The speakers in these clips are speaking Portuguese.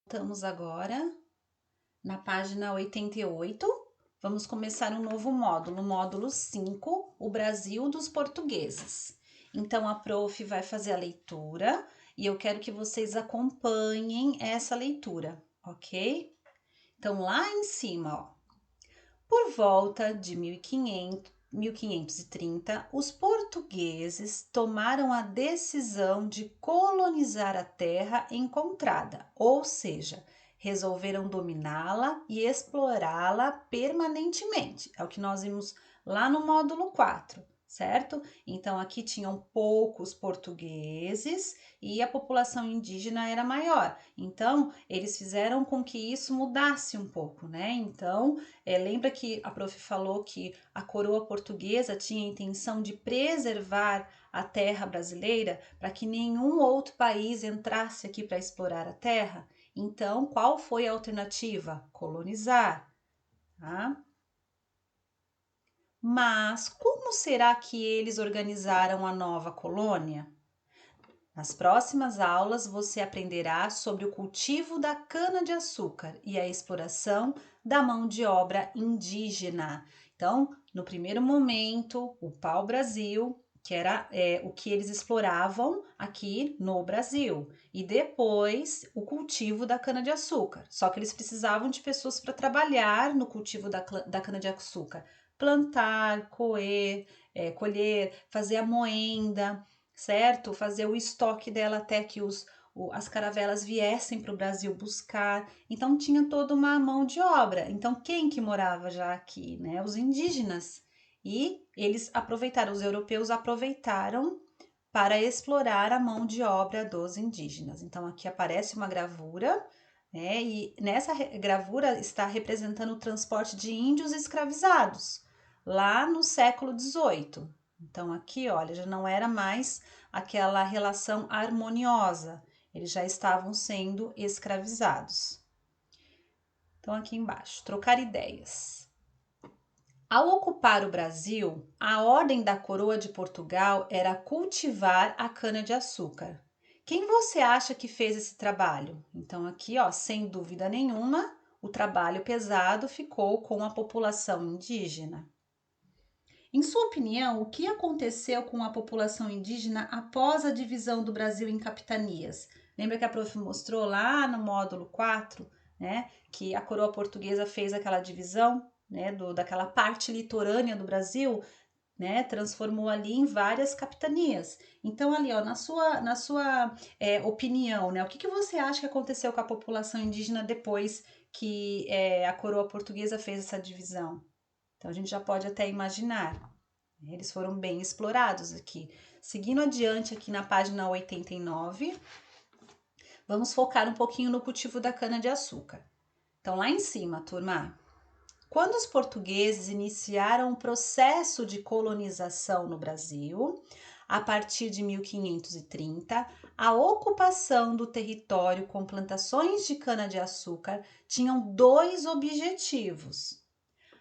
Estamos agora na página 88. Vamos começar um novo módulo, módulo 5, o Brasil dos portugueses. Então, a prof vai fazer a leitura e eu quero que vocês acompanhem essa leitura, ok? Então, lá em cima, ó, por volta de 1530, os portugueses tomaram a decisão de colonizar a terra encontrada, ou seja, resolveram dominá-la e explorá-la permanentemente. É o que nós vimos lá no módulo 4, certo? Então, aqui tinham poucos portugueses e a população indígena era maior. Então, eles fizeram com que isso mudasse um pouco, né? Então, lembra que a prof falou que a coroa portuguesa tinha a intenção de preservar a terra brasileira para que nenhum outro país entrasse aqui para explorar a terra? Então, qual foi a alternativa? Colonizar, tá? Mas como será que eles organizaram a nova colônia? Nas próximas aulas você aprenderá sobre o cultivo da cana-de-açúcar e a exploração da mão de obra indígena. Então, no primeiro momento, o pau-brasil, que era o que eles exploravam aqui no Brasil, e depois o cultivo da cana-de-açúcar. Só que eles precisavam de pessoas para trabalhar no cultivo da cana-de-açúcar, plantar, colher, fazer a moenda, certo? Fazer o estoque dela até que as caravelas viessem para o Brasil buscar. Então tinha toda uma mão de obra. Então quem que morava já aqui, né? Os indígenas. E eles aproveitaram, os europeus aproveitaram para explorar a mão de obra dos indígenas. Então aqui aparece uma gravura, né? E nessa gravura está representando o transporte de índios escravizados lá no século XVIII. Então aqui, olha, já não era mais aquela relação harmoniosa, eles já estavam sendo escravizados. Então aqui embaixo, trocar ideias. Ao ocupar o Brasil, a ordem da coroa de Portugal era cultivar a cana-de-açúcar. Quem você acha que fez esse trabalho? Então aqui, ó, sem dúvida nenhuma, o trabalho pesado ficou com a população indígena. Em sua opinião, o que aconteceu com a população indígena após a divisão do Brasil em capitanias? Lembra que a prof mostrou lá no módulo 4, né, que a coroa portuguesa fez aquela divisão, né, daquela parte litorânea do Brasil, né, transformou ali em várias capitanias. Então ali, ó, na sua opinião, né, o que você acha que aconteceu com a população indígena depois que a coroa portuguesa fez essa divisão? Então a gente já pode até imaginar. Eles foram bem explorados aqui. Seguindo adiante aqui na página 89, vamos focar um pouquinho no cultivo da cana-de-açúcar. Então lá em cima, turma, quando os portugueses iniciaram o processo de colonização no Brasil, a partir de 1530, a ocupação do território com plantações de cana-de-açúcar tinham dois objetivos: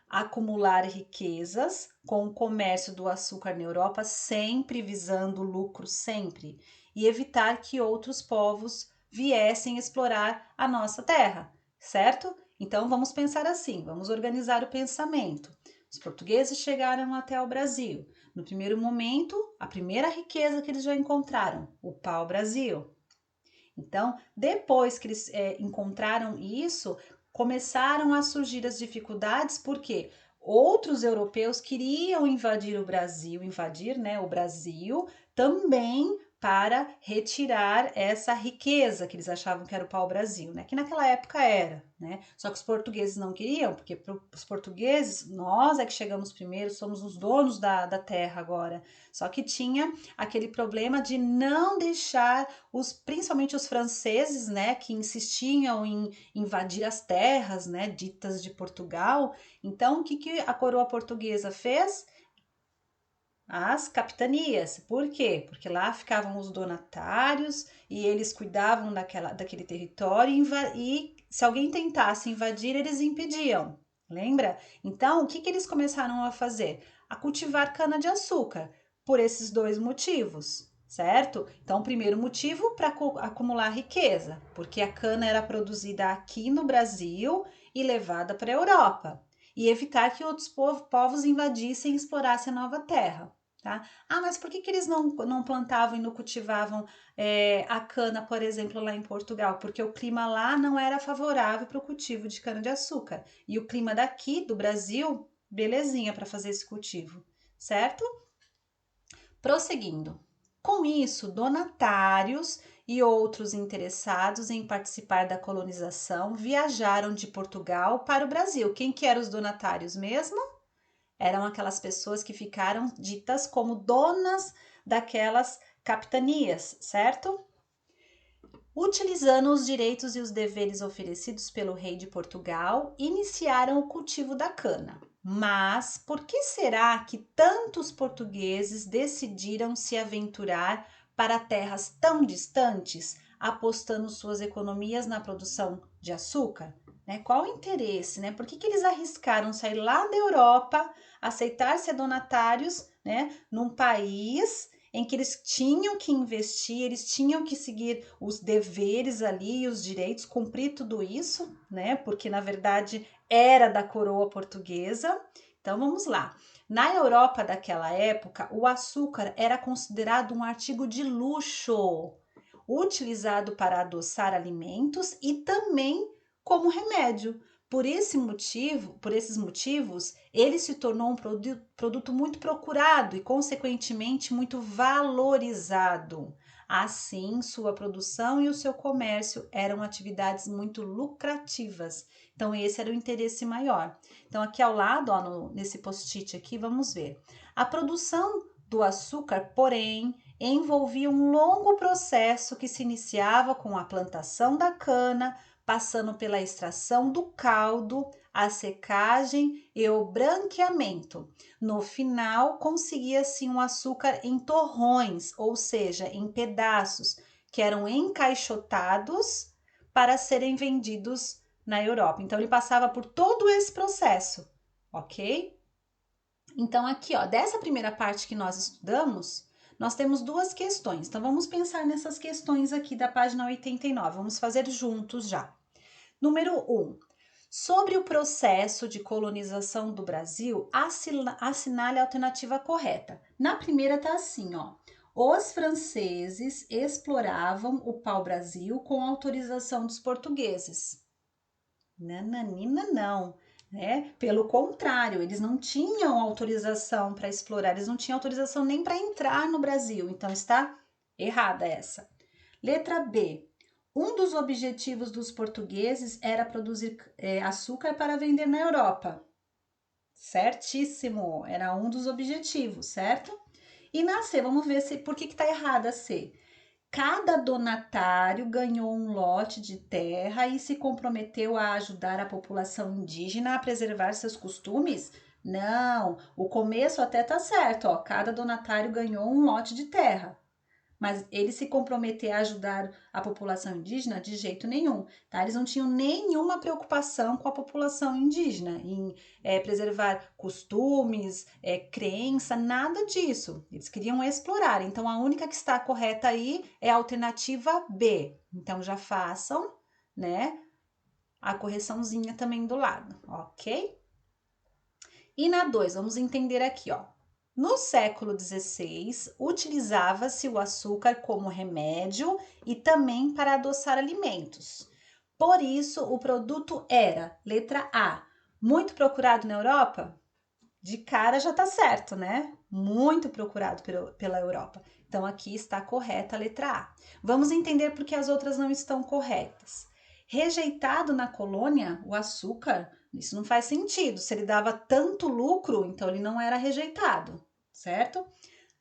acumular riquezas com o comércio do açúcar na Europa, sempre visando lucro, sempre, e evitar que outros povos viessem explorar a nossa terra, certo? Então vamos pensar assim, vamos organizar o pensamento. Os portugueses chegaram até o Brasil. No primeiro momento, a primeira riqueza que eles já encontraram, o pau-brasil. Então, depois que eles encontraram isso, começaram a surgir as dificuldades, porque outros europeus queriam invadir, né, o Brasil, também para retirar essa riqueza que eles achavam que era o pau-brasil, né? Que naquela época era, né? Só que os portugueses não queriam, porque para os portugueses, nós é que chegamos primeiro, somos os donos da terra agora. Só que tinha aquele problema de não deixar principalmente os franceses, né, que insistiam em invadir as terras, né, ditas de Portugal. Então, o que a coroa portuguesa fez? As capitanias. Por quê? Porque lá ficavam os donatários e eles cuidavam daquele território e se alguém tentasse invadir, eles impediam. Lembra? Então, o que eles começaram a fazer? A cultivar cana-de-açúcar, por esses dois motivos, certo? Então, o primeiro motivo para acumular riqueza, porque a cana era produzida aqui no Brasil e levada para a Europa, e evitar que outros povos invadissem e explorassem a nova terra. Tá? Ah, mas por que eles não plantavam e não cultivavam a cana, por exemplo, lá em Portugal? Porque o clima lá não era favorável para o cultivo de cana-de-açúcar. E o clima daqui, do Brasil, belezinha para fazer esse cultivo, certo? Prosseguindo. Com isso, donatários e outros interessados em participar da colonização viajaram de Portugal para o Brasil. Quem que eram os donatários mesmo? Eram aquelas pessoas que ficaram ditas como donas daquelas capitanias, certo? Utilizando os direitos e os deveres oferecidos pelo rei de Portugal, iniciaram o cultivo da cana. Mas por que será que tantos portugueses decidiram se aventurar para terras tão distantes, apostando suas economias na produção de açúcar? Qual o interesse? Por que eles arriscaram sair lá da Europa, aceitar ser donatários, num país em que eles tinham que investir, eles tinham que seguir os deveres ali, os direitos, cumprir tudo isso, Porque na verdade era da coroa portuguesa. Então vamos lá. Na Europa daquela época, o açúcar era considerado um artigo de luxo, utilizado para adoçar alimentos e também como remédio. Por esses motivos, ele se tornou um produto muito procurado e, consequentemente, muito valorizado. Assim, sua produção e o seu comércio eram atividades muito lucrativas. Então, esse era o interesse maior. Então, aqui ao lado, nesse post-it aqui, vamos ver. A produção do açúcar, porém, envolvia um longo processo que se iniciava com a plantação da cana, passando pela extração do caldo, a secagem e o branqueamento. No final, conseguia-se um açúcar em torrões, ou seja, em pedaços, que eram encaixotados para serem vendidos na Europa. Então, ele passava por todo esse processo, ok? Então, aqui, dessa primeira parte que nós estudamos, nós temos duas questões. Então, vamos pensar nessas questões aqui da página 89. Vamos fazer juntos já. Número 1. Sobre o processo de colonização do Brasil, assinale a alternativa correta. Na primeira tá assim, Os franceses exploravam o pau-brasil com autorização dos portugueses. Nananina não. Pelo contrário, eles não tinham autorização para explorar, eles não tinham autorização nem para entrar no Brasil, então está errada essa. Letra B. Um dos objetivos dos portugueses era produzir açúcar para vender na Europa. Certíssimo, era um dos objetivos, certo? E na C, vamos ver por que está errada a C. Cada donatário ganhou um lote de terra e se comprometeu a ajudar a população indígena a preservar seus costumes? Não, o começo até tá certo, cada donatário ganhou um lote de terra. Mas ele se comprometer a ajudar a população indígena de jeito nenhum, tá? Eles não tinham nenhuma preocupação com a população indígena, em preservar costumes, crença, nada disso. Eles queriam explorar, então a única que está correta aí é a alternativa B. Então já façam, a correçãozinha também do lado, ok? E na 2, vamos entender aqui, No século XVI, utilizava-se o açúcar como remédio e também para adoçar alimentos. Por isso, o produto era, letra A, muito procurado na Europa? De cara já tá certo, Muito procurado pela Europa. Então, aqui está correta a letra A. Vamos entender por que as outras não estão corretas. Rejeitado na colônia, o açúcar, isso não faz sentido. Se ele dava tanto lucro, então ele não era rejeitado, certo?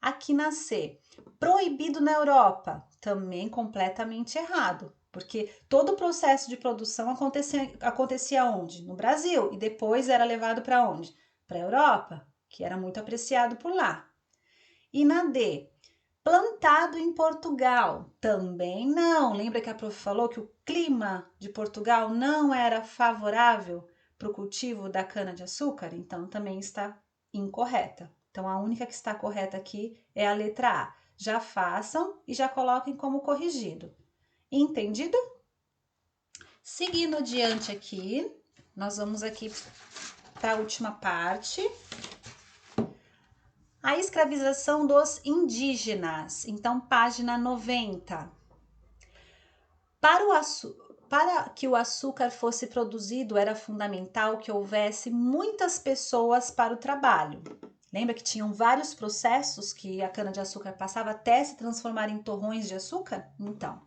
Aqui na C, proibido na Europa, também completamente errado, porque todo o processo de produção acontecia onde? No Brasil, e depois era levado para onde? Para a Europa, que era muito apreciado por lá. E na D, plantado em Portugal, também não. Lembra que a prof falou que o clima de Portugal não era favorável para o cultivo da cana-de-açúcar? Então, também está incorreta. Então, a única que está correta aqui é a letra A. já façam e já coloquem como corrigido. Entendido? Seguindo adiante aqui, nós vamos aqui para a última parte. A escravização dos indígenas. Então, página 90. Para que o açúcar fosse produzido, era fundamental que houvesse muitas pessoas para o trabalho. Lembra que tinham vários processos que a cana-de-açúcar passava até se transformar em torrões de açúcar? Então,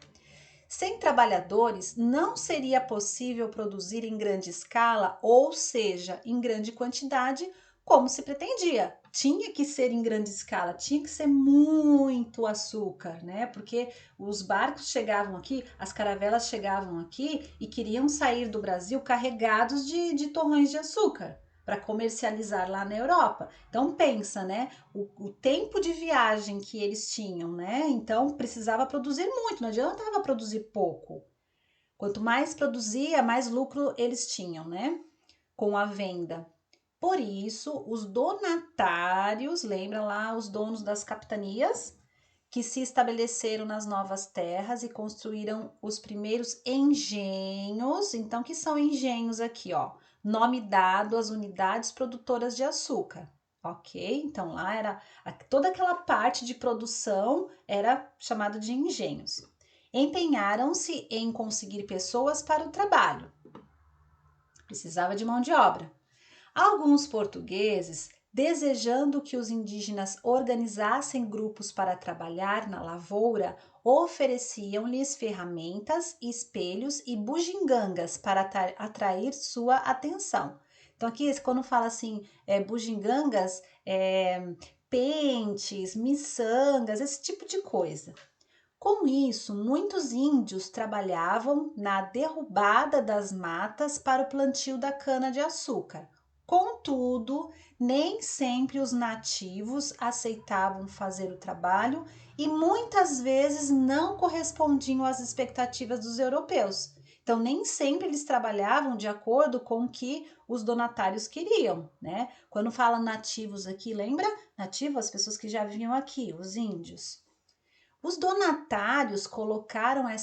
sem trabalhadores, não seria possível produzir em grande escala, ou seja, em grande quantidade, como se pretendia. Tinha que ser em grande escala, tinha que ser muito açúcar, né? Porque os barcos chegavam aqui, as caravelas chegavam aqui e queriam sair do Brasil carregados de torrões de açúcar para comercializar lá na Europa. Então pensa, né? O tempo de viagem que eles tinham, né? Então precisava produzir muito, não adiantava produzir pouco. Quanto mais produzia, mais lucro eles tinham, né? Com a venda. Por isso, os donatários, lembra lá os donos das capitanias, que se estabeleceram nas novas terras e construíram os primeiros engenhos. Então, que são engenhos aqui, ó? Nome dado às unidades produtoras de açúcar, ok? Então, lá era toda aquela parte de produção era chamada de engenhos. Empenharam-se em conseguir pessoas para o trabalho. Precisava de mão de obra. Alguns portugueses, desejando que os indígenas organizassem grupos para trabalhar na lavoura, ofereciam-lhes ferramentas, espelhos e bugigangas para atrair sua atenção. Então, aqui, quando fala assim, bugigangas, pentes, miçangas, esse tipo de coisa. Com isso, muitos índios trabalhavam na derrubada das matas para o plantio da cana-de-açúcar. Contudo, nem sempre os nativos aceitavam fazer o trabalho e muitas vezes não correspondiam às expectativas dos europeus. Então, nem sempre eles trabalhavam de acordo com o que os donatários queriam, né? Quando fala nativos aqui, lembra? Nativos, as pessoas que já viviam aqui, os índios. Os donatários colocaram em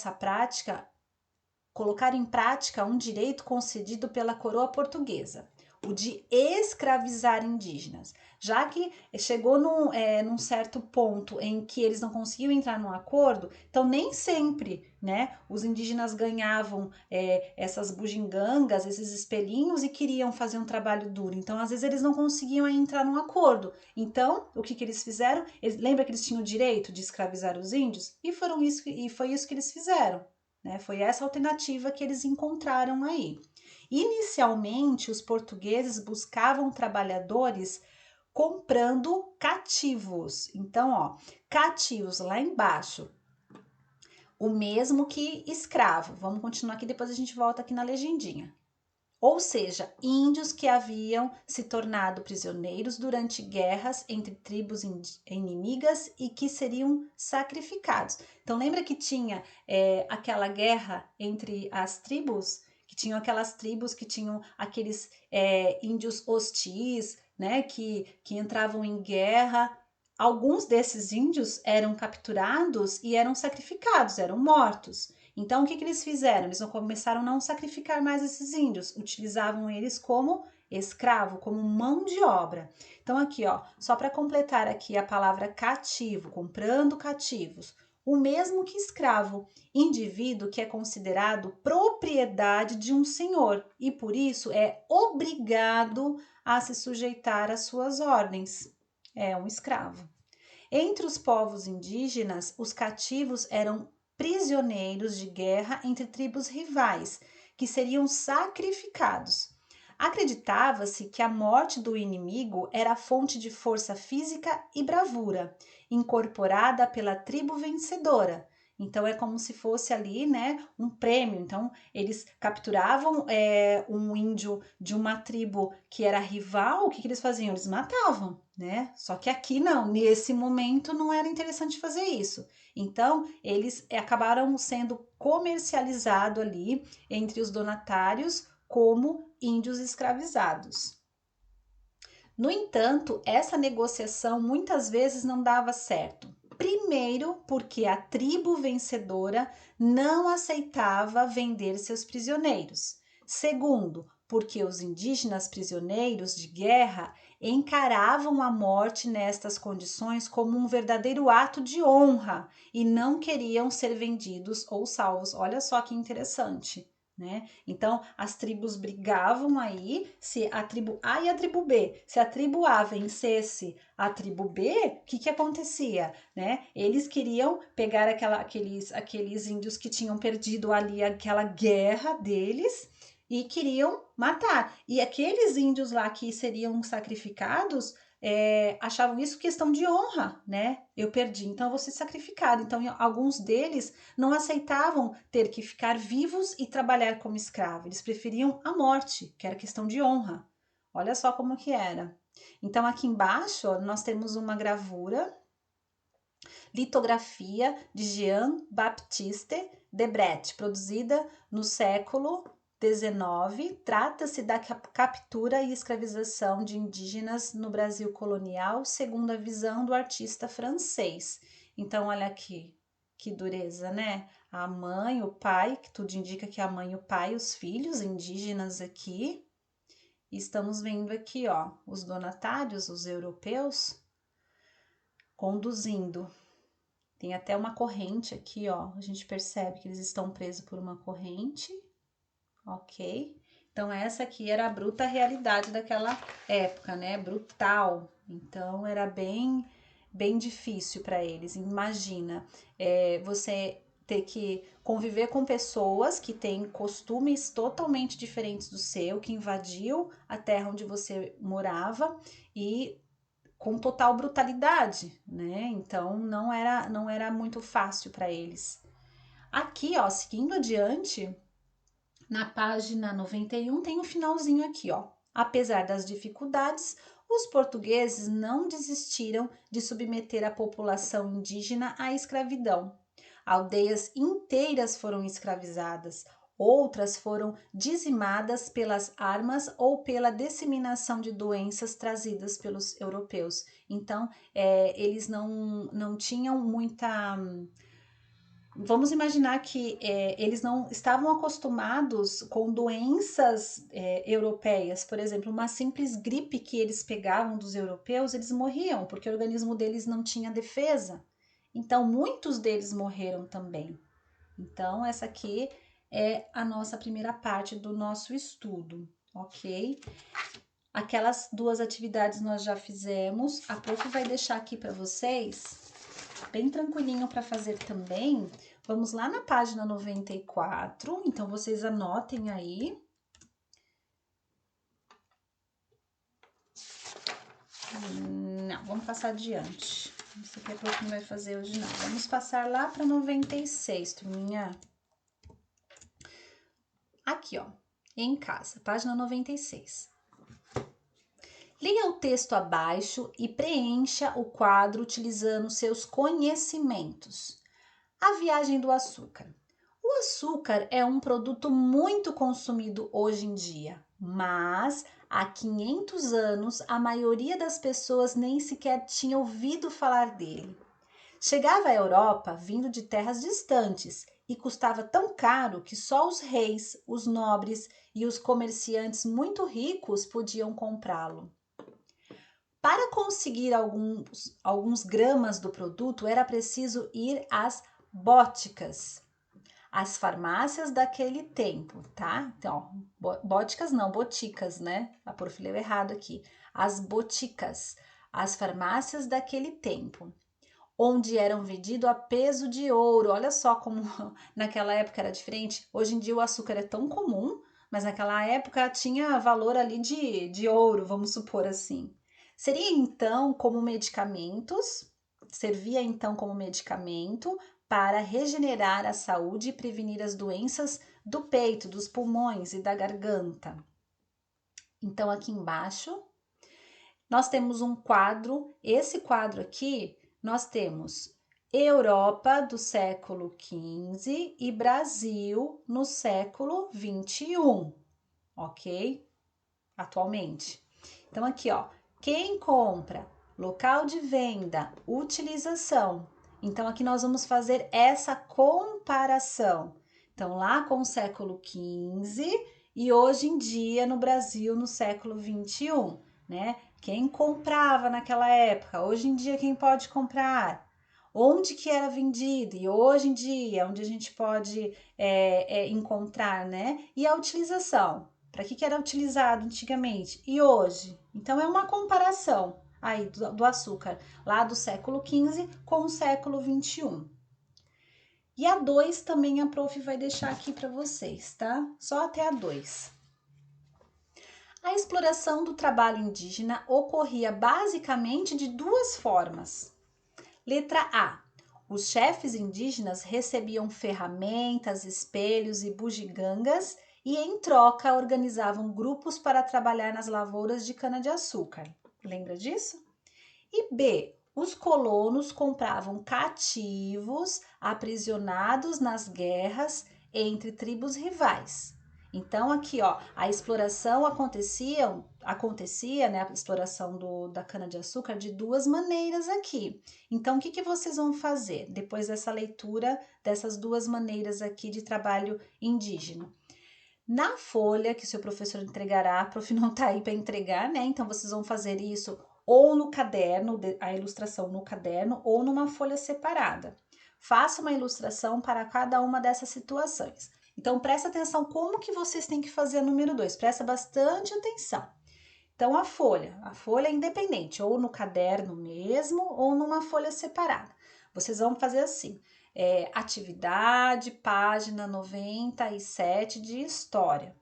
prática um direito concedido pela coroa portuguesa, o de escravizar indígenas, já que chegou num certo ponto em que eles não conseguiam entrar num acordo, então nem sempre, né, os indígenas ganhavam essas bugigangas, esses espelhinhos e queriam fazer um trabalho duro, então às vezes eles não conseguiam entrar num acordo. Então, o que eles fizeram? Lembra que eles tinham o direito de escravizar os índios? E foi isso que eles fizeram. Né? Foi essa alternativa que eles encontraram aí. Inicialmente, os portugueses buscavam trabalhadores comprando cativos. Então, ó, cativos lá embaixo, o mesmo que escravo. Vamos continuar aqui, depois a gente volta aqui na legendinha. Ou seja, índios que haviam se tornado prisioneiros durante guerras entre tribos inimigas e que seriam sacrificados. Então, lembra que tinha aquela guerra entre as tribos? Que tinham aquelas tribos que tinham aqueles índios hostis, né? Que entravam em guerra. Alguns desses índios eram capturados e eram sacrificados, eram mortos. Então, o que eles fizeram? Eles começaram a não sacrificar mais esses índios, utilizavam eles como escravo, como mão de obra. Então, aqui, ó, só para completar aqui a palavra cativo, comprando cativos, o mesmo que escravo, indivíduo que é considerado propriedade de um senhor e por isso é obrigado a se sujeitar às suas ordens. É um escravo. Entre os povos indígenas, os cativos eram prisioneiros de guerra entre tribos rivais, que seriam sacrificados. Acreditava-se que a morte do inimigo era a fonte de força física e bravura, incorporada pela tribo vencedora. Então é como se fosse ali, né, um prêmio. Então eles capturavam um índio de uma tribo que era rival. O que eles faziam? Eles matavam, né? Só que aqui não, nesse momento não era interessante fazer isso. Então eles acabaram sendo comercializados ali entre os donatários como índios escravizados. No entanto, essa negociação muitas vezes não dava certo. Primeiro, porque a tribo vencedora não aceitava vender seus prisioneiros. Segundo, porque os indígenas prisioneiros de guerra encaravam a morte nestas condições como um verdadeiro ato de honra e não queriam ser vendidos ou salvos. Olha só que interessante, né? Então, as tribos brigavam aí, se a tribo A e a tribo B, se a tribo A vencesse a tribo B, o que acontecia, né? Eles queriam pegar aqueles índios que tinham perdido ali aquela guerra deles e queriam matar. E aqueles índios lá que seriam sacrificados achavam isso questão de honra, né? Eu perdi, então eu vou ser sacrificado. Então, alguns deles não aceitavam ter que ficar vivos e trabalhar como escravo. Eles preferiam a morte, que era questão de honra. Olha só como que era. Então, aqui embaixo, ó, nós temos uma gravura, litografia de Jean-Baptiste Debret, produzida no século XIX. Trata-se da captura e escravização de indígenas no Brasil colonial, segundo a visão do artista francês. Então, olha aqui, que dureza, né? A mãe, o pai, que tudo indica que a mãe, o pai, os filhos indígenas aqui. E estamos vendo aqui, ó, os donatários, os europeus, conduzindo. Tem até uma corrente aqui, ó. A gente percebe que eles estão presos por uma corrente, ok? Então, essa aqui era a bruta realidade daquela época, né? Brutal. Então, era bem difícil para eles. Imagina, você ter que conviver com pessoas que têm costumes totalmente diferentes do seu, que invadiu a terra onde você morava e com total brutalidade, né? Então não era muito fácil para eles. Aqui, ó, seguindo adiante, na página 91 tem um finalzinho aqui, ó. Apesar das dificuldades, os portugueses não desistiram de submeter a população indígena à escravidão. Aldeias inteiras foram escravizadas, outras foram dizimadas pelas armas ou pela disseminação de doenças trazidas pelos europeus. Então, eles não tinham muita. Vamos imaginar que eles não estavam acostumados com doenças europeias. Por exemplo, uma simples gripe que eles pegavam dos europeus, eles morriam, porque o organismo deles não tinha defesa. Então, muitos deles morreram também. Então, essa aqui é a nossa primeira parte do nosso estudo, ok? Aquelas duas atividades nós já fizemos. A prof vai deixar aqui para vocês, bem tranquilinho para fazer também. Vamos lá na página 94, então vocês anotem aí. Não, vamos passar adiante. Isso aqui a prof não vai fazer hoje não. Vamos passar lá para 96, turminha. Aqui, ó, em casa, página 96. Leia o texto abaixo e preencha o quadro utilizando seus conhecimentos. A viagem do açúcar. O açúcar é um produto muito consumido hoje em dia, mas há 500 anos a maioria das pessoas nem sequer tinha ouvido falar dele. Chegava à Europa vindo de terras distantes e custava tão caro que só os reis, os nobres e os comerciantes muito ricos podiam comprá-lo. Para conseguir alguns gramas do produto, era preciso ir às bóticas, as farmácias daquele tempo, tá? Então, bóticas não, boticas, né? A prof leu errado aqui. As boticas, as farmácias daquele tempo, onde eram vendidos a peso de ouro. Olha só como naquela época era diferente. Hoje em dia o açúcar é tão comum, mas naquela época tinha valor ali de ouro, vamos supor assim. Servia então como medicamento para regenerar a saúde e prevenir as doenças do peito, dos pulmões e da garganta. Então, aqui embaixo, nós temos um quadro. Esse quadro aqui, nós temos Europa do século XV e Brasil no século XXI, ok? Atualmente. Então, aqui, ó, quem compra, local de venda, utilização, Então, aqui nós vamos fazer essa comparação. Então, lá com o século XV e hoje em dia no Brasil, no século XXI, né? Quem comprava naquela época? Hoje em dia, quem pode comprar? Onde que era vendido? E hoje em dia, onde a gente pode encontrar, né? E a utilização? Para que era utilizado antigamente? E hoje? Então, é uma comparação aí do açúcar lá do século XV com o século XXI. E a 2 também a prof vai deixar aqui para vocês, tá? Só até a 2. A exploração do trabalho indígena ocorria basicamente de duas formas. Letra A. Os chefes indígenas recebiam ferramentas, espelhos e bugigangas e, em troca, organizavam grupos para trabalhar nas lavouras de cana-de-açúcar. Lembra disso? E B. Os colonos compravam cativos aprisionados nas guerras entre tribos rivais. Então, aqui, ó, a exploração acontecia, né, a exploração da cana-de-açúcar de duas maneiras aqui. Então, o que vocês vão fazer depois dessa leitura dessas duas maneiras aqui de trabalho indígena? Na folha que seu professor entregará, a prof não tá aí para entregar, né? Então, vocês vão fazer isso ou no caderno, a ilustração no caderno, ou numa folha separada. Faça uma ilustração para cada uma dessas situações. Então, presta atenção como que vocês têm que fazer a número 2. Presta bastante atenção. Então, a folha é independente, ou no caderno mesmo, ou numa folha separada. Vocês vão fazer assim, atividade, página 97 de história.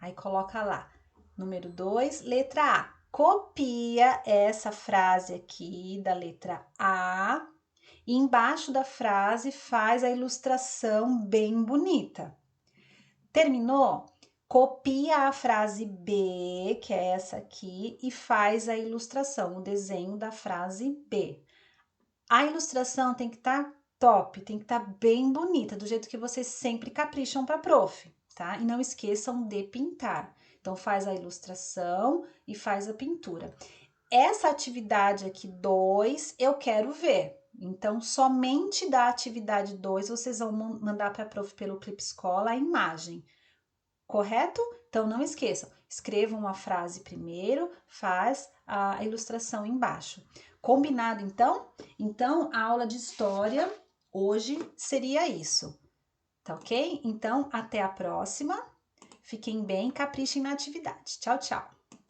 Aí, coloca lá, número 2, letra A. Copia essa frase aqui da letra A e embaixo da frase faz a ilustração bem bonita. Terminou? Copia a frase B, que é essa aqui, e faz a ilustração, o desenho da frase B. A ilustração tem que estar top, tem que estar bem bonita, do jeito que vocês sempre capricham para prof, tá? E não esqueçam de pintar. Então, faz a ilustração e faz a pintura. Essa atividade aqui 2, eu quero ver. Então, somente da atividade 2, vocês vão mandar para a prof pelo Clipe Escola a imagem. Correto? Então, não esqueçam, escrevam a frase primeiro, faz a ilustração embaixo. Combinado, então? Então, a aula de história hoje seria isso, tá ok? Então, até a próxima. Fiquem bem, caprichem na atividade. Tchau, tchau!